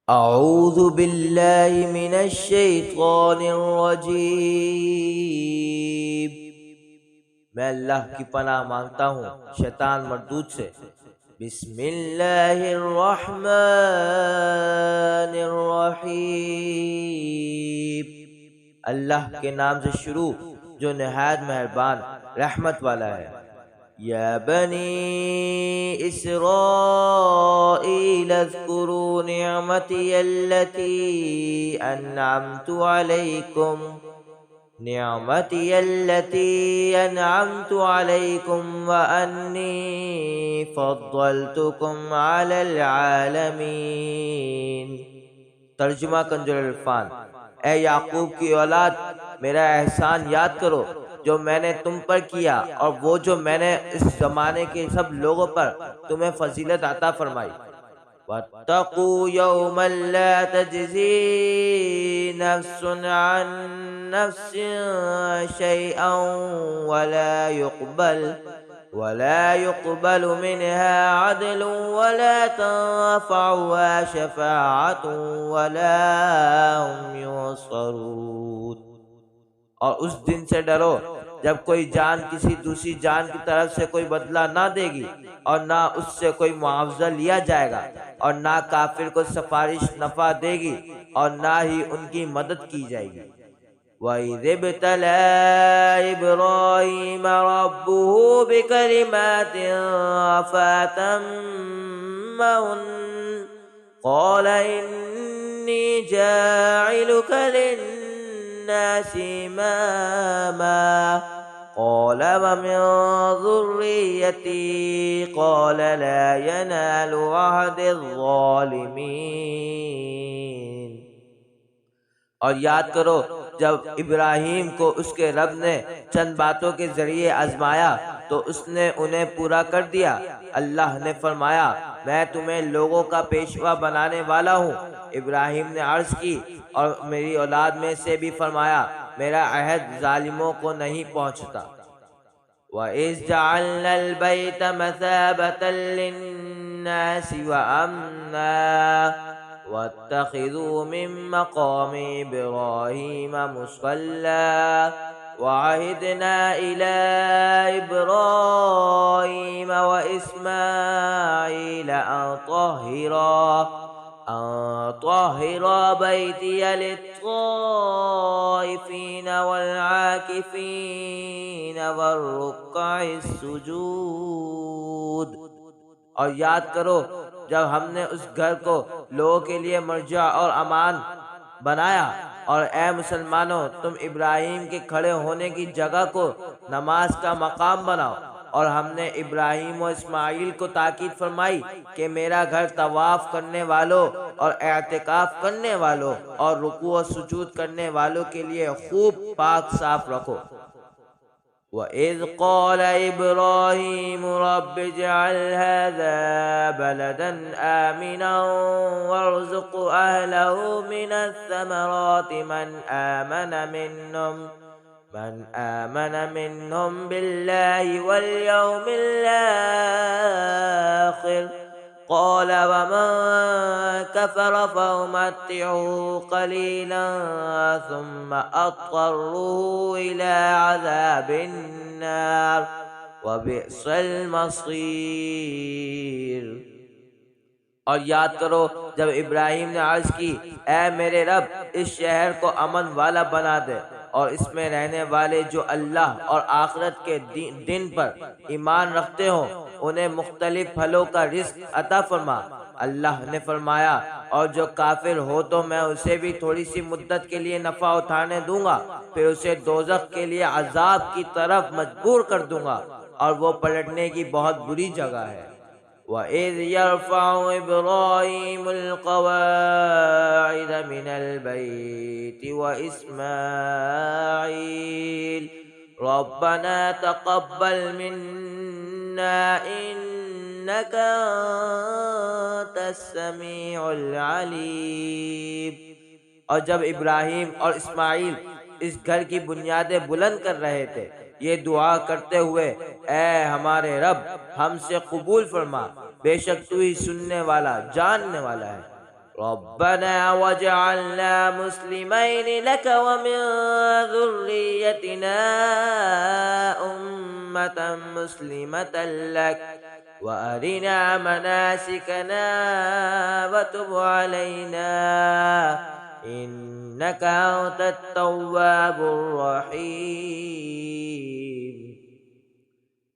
اعوذ باللہ من الشیطان الرجیم، میں اللہ کی پناہ مانگتا ہوں شیطان مردود سے۔ بسم اللہ الرحمن الرحیم، اللہ کے نام سے شروع جو نہایت مہربان رحمت والا ہے۔ یا بنی اسرائیل اذکروا نعمتی التي انعمت علیکم وانی فضلتکم علی العالمین۔ ترجمہ کنز العرفان۔ اے یعقوب کی اولاد، میرا احسان یاد کرو جو میں نے تم پر کیا، اور وہ جو میں نے اس زمانے کے سب لوگوں پر تمہیں فضیلت عطا فرمائی۔ وَاتَّقُوا يَوْمًا لَا تَجْزِي نَفْسٌ عَن نَفْسٍ شَيْئًا ولا يقبل منها عدل ولا تنفعها شفاعة ولا هم ينصرون۔ اور اس دن سے ڈرو جب کوئی جان کسی دوسری جان کی طرف سے کوئی بدلہ نہ دے گی، اور نہ اس سے کوئی معاوضہ لیا جائے گا، اور نہ کافر کو سفارش نفع دے گی، اور نہ ہی ان کی مدد کی جائے گی۔ وَإِذِ ابْتَلَىٰ إِبْرَاهِيمَ رَبُّهُ بِكَلِمَاتٍ فَأَتَمَّهُنَّ قَالَ إِنِّي جَاعِلُكَ لِلنَّاسِ إِمَامًا قَالَ وَمِن ذُرِّيَّتِي قَالَ لَا يَنَالُ عَهْدِ الظَّالِمِينَ۔ اور یاد کرو جب ابراہیم کو اس کے رب نے چند باتوں کے ذریعے آزمایا تو اس نے انہیں پورا کر دیا۔ اللہ نے فرمایا، میں تمہیں لوگوں کا پیشوا بنانے والا ہوں۔ ابراہیم نے عرض کی، اور میری اولاد میں سے بھی فرمایا، میرا عہد ظالموں کو نہیں پہنچتا۔ وَإِذْ جَعَلْنَا الْبَيْتَ مَثَابَةً لِلنَّاسِ وَأَمْنًا وَاتَّخِذُوا مِن مَّقَامِ إِبْرَاهِيمَ مُصَلًّى وَعَهِدْنَا إِلَىٰ إِبْرَاهِيمَ وَإِسْمَاعِيلَ أَن طَهِّرَا بَيْتِيَ لِلطَّائِفِينَ وَالْعَاكِفِينَ وَالرُّكَّعِ السُّجُودِ۔ اور یاد کرو جب ہم نے اس گھر کو لوگوں کے لیے مرجع اور امان بنایا، اور اے مسلمانوں تم ابراہیم کے کھڑے ہونے کی جگہ کو نماز کا مقام بناؤ۔ اور ہم نے ابراہیم و اسماعیل کو تاکید فرمائی کہ میرا گھر طواف کرنے والوں اور اعتکاف کرنے والوں اور رکوع و سجود کرنے والوں کے لیے خوب پاک صاف رکھو۔ وَإِذْ قَالَ إِبْرَاهِيمُ رَبِّ اجْعَلْ هَٰذَا بَلَدًا آمِنًا وَارْزُقْ أَهْلَهُ مِنَ الثَّمَرَاتِ مَنْ آمَنَ مِنْهُمْ بِاللَّهِ وَالْيَوْمِ الْآخِرِ قَالَ وَمَن كَفَرَ فَأُمَتِّعُهُ قَلِيلًا ثُمَّ أَضْطَرُّهُ إِلَىٰ عَذَابِ النَّارِ وَبِئْسَ الْمَصِيرُ۔ اور یاد کرو جب ابراہیم نے عرض کی، اے میرے رب اس شہر کو امن والا بنا دے، اور اس میں رہنے والے جو اللہ اور آخرت کے دن پر ایمان رکھتے ہوں انہیں مختلف پھلوں کا رزق عطا فرما۔ اللہ نے فرمایا، اور جو کافر ہو تو میں اسے بھی تھوڑی سی مدت کے لیے نفع اٹھانے دوں گا، پھر اسے دوزخ کے لیے عذاب کی طرف مجبور کر دوں گا، اور وہ پلٹنے کی بہت بری جگہ ہے۔ وَإِذْ يَرْفَعُ إِبْرَاهِيمُ الْقَوَاعِدَ مِنَ الْبَيْتِ وَإِسْمَاعِيلُ رَبَّنَا تَقَبَّلْ مِنَّا إِنَّكَ أَنتَ السَّمِيعُ الْعَلِيمُ۔ اور جب ابراہیم اور اسماعیل اس گھر کی بنیادیں بلند کر رہے تھے، یہ دعا کرتے ہوئے، اے ہمارے رب ہم سے قبول فرما، بے شک تو ہی سننے والا جاننے والا ہے۔ ربنا واجعلنا مسلمين لك ومن ذريتنا أمة مسلمة لك وأرنا مناسكنا وتب علينا إنك أنت التواب الرحيم۔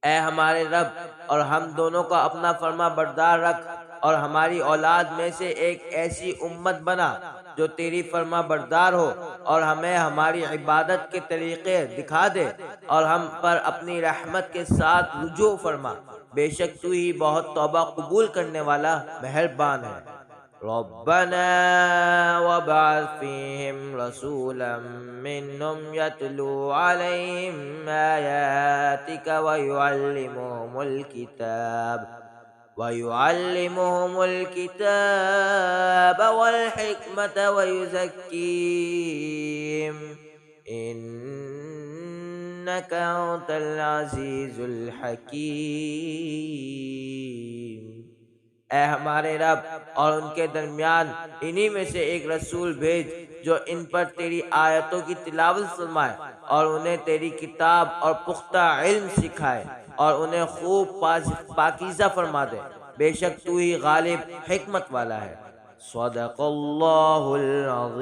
اے ہمارے رب، اور ہم دونوں کا اپنا فرما بردار رکھ، اور ہماری اولاد میں سے ایک ایسی امت بنا جو تیری فرما بردار ہو، اور ہمیں ہماری عبادت کے طریقے دکھا دے، اور ہم پر اپنی رحمت کے ساتھ رجوع فرما، بے شک تو ہی بہت توبہ قبول کرنے والا مہربان ہے۔ ربنا وابعث فيهم رسولا منهم يتلو عليهم آياتك ويعلمهم الكتاب والحكمة ويزكيهم إنك أنت العزيز الحكيم۔ اے ہمارے رب، اور ان کے درمیان انہی میں سے ایک رسول بھیج جو ان پر تیری آیتوں کی تلاوت فرمائے، اور انہیں تیری کتاب اور پختہ علم سکھائے، اور انہیں خوب پاکیزہ فرما دے، بے شک تو ہی غالب حکمت والا ہے۔ صدق اللہ العظیم۔